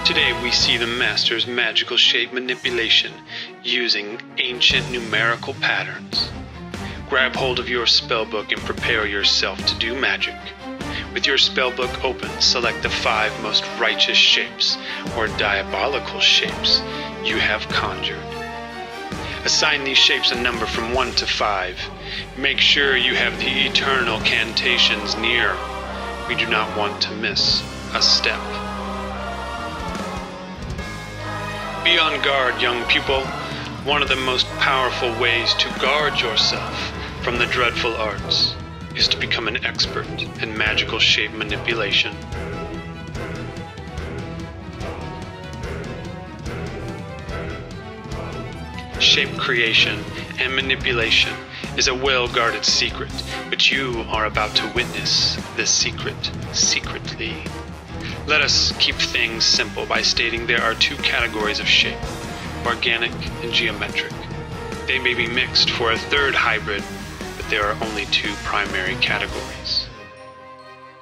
Today we see the master's magical shape manipulation using ancient numerical patterns. Grab hold of your spellbook and prepare yourself to do magic. With your spellbook open, select the 5 most righteous shapes, or diabolical shapes, you have conjured. Assign these shapes a number from 1 to 5. Make sure you have the eternal cantations near. We do not want to miss a step. Be on guard, young pupil. One of the most powerful ways to guard yourself from the dreadful arts is to become an expert in magical shape manipulation. Shape creation and manipulation is a well-guarded secret, but you are about to witness this secret secretly. Let us keep things simple by stating there are 2 categories of shape, organic and geometric. They may be mixed for a 3rd hybrid, but there are only 2 primary categories.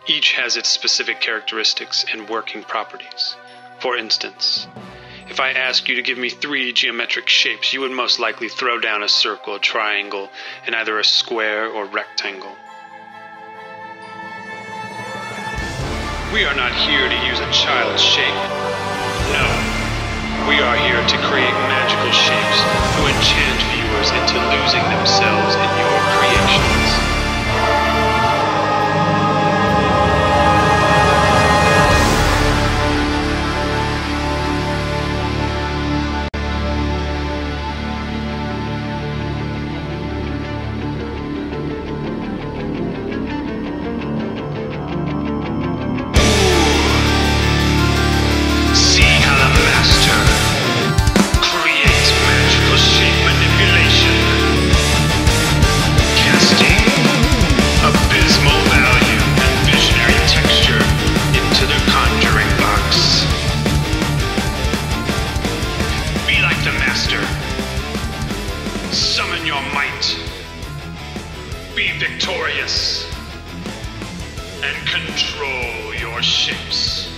Each has its specific characteristics and working properties. For instance, if I ask you to give me 3 geometric shapes, you would most likely throw down a circle, a triangle, and either a square or rectangle. We are not here to use a child's shape. No, we are here to create magical shapes to enchant viewers into losing themselves in your creations. Summon your might. Be victorious. And control your shapes.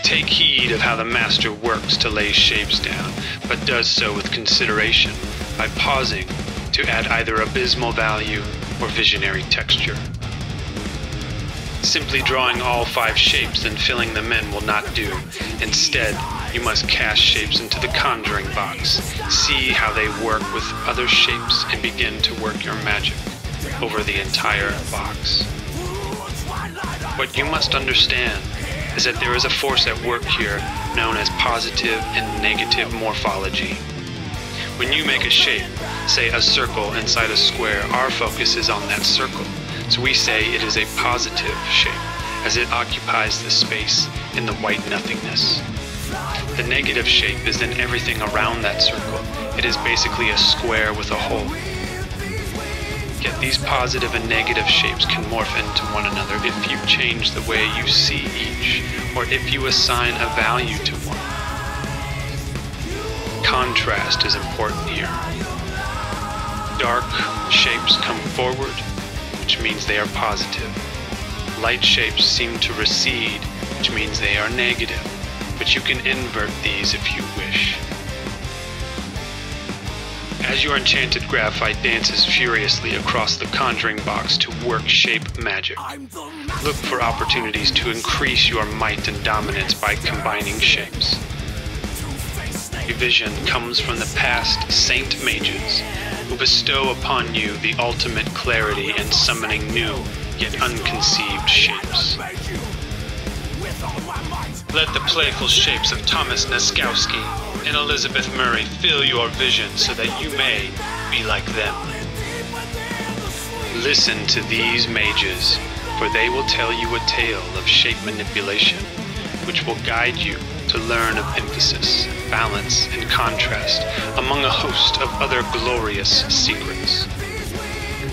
Take heed of how the master works to lay shapes down, but does so with consideration by pausing to add either abysmal value or visionary texture. Simply drawing all 5 shapes and filling them in will not do. Instead, you must cast shapes into the conjuring box, see how they work with other shapes, and begin to work your magic over the entire box. What you must understand is that there is a force at work here known as positive and negative morphology. When you make a shape, say a circle inside a square, our focus is on that circle. So we say it is a positive shape, as it occupies the space in the white nothingness. The negative shape is then everything around that circle. It is basically a square with a hole. Yet these positive and negative shapes can morph into one another if you change the way you see each, or if you assign a value to one. Contrast is important here. Dark shapes come forward, which means they are positive. Light shapes seem to recede, which means they are negative, but you can invert these if you wish. As your enchanted graphite dances furiously across the conjuring box to work shape magic, look for opportunities to increase your might and dominance by combining shapes. A vision comes from the past saint mages, who bestow upon you the ultimate clarity in summoning new, yet unconceived shapes. Let the playful shapes of Thomas Naskowski and Elizabeth Murray fill your vision so that you may be like them. Listen to these mages, for they will tell you a tale of shape manipulation, which will guide you to learn of emphasis, balance, and contrast among a host of other glorious secrets.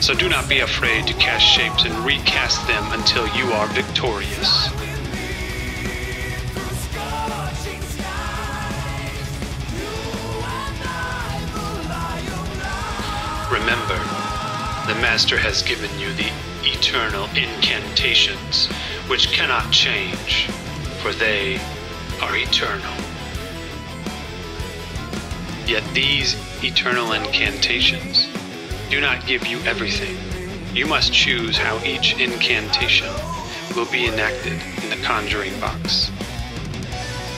So do not be afraid to cast shapes and recast them until you are victorious. Remember, The Master has given you the eternal incantations, which cannot change, for they are eternal. Yet these eternal incantations do not give you everything. You must choose how each incantation will be enacted in the conjuring box.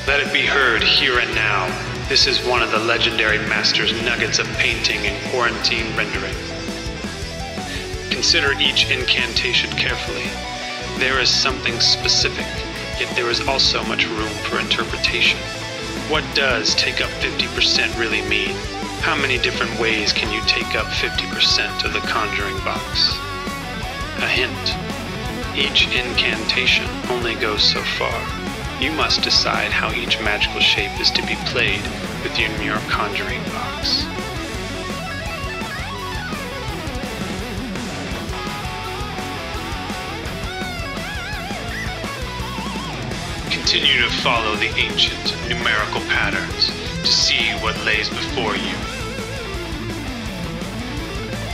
Let it be heard here and now. This is one of the legendary Master's nuggets of painting and quarantine rendering. Consider each incantation carefully. There is something specific, yet there is also much room for interpretation. What does take up 50% really mean? How many different ways can you take up 50% of the conjuring box? A hint. Each incantation only goes so far. You must decide how each magical shape is to be played within your conjuring box. Continue to follow the ancient numerical patterns to see what lays before you.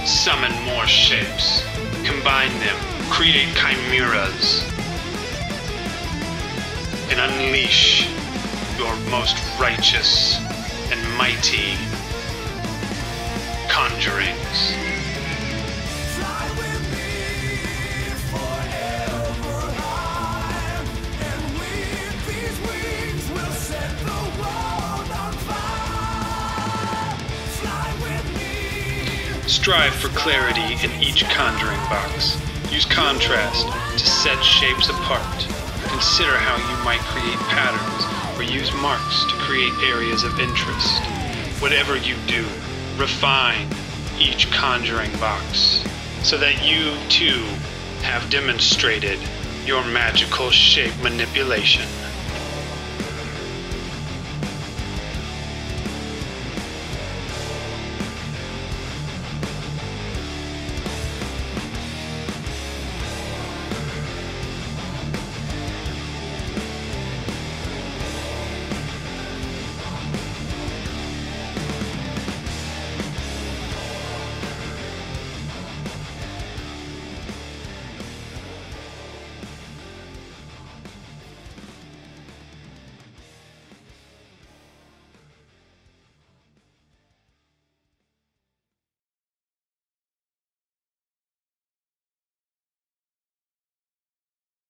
Summon more shapes. Combine them. Create chimeras. And unleash your most righteous and mighty conjurings. Strive for clarity in each conjuring box. Use contrast to set shapes apart. Consider how you might create patterns or use marks to create areas of interest. Whatever you do, refine each conjuring box so that you too have demonstrated your magical shape manipulation.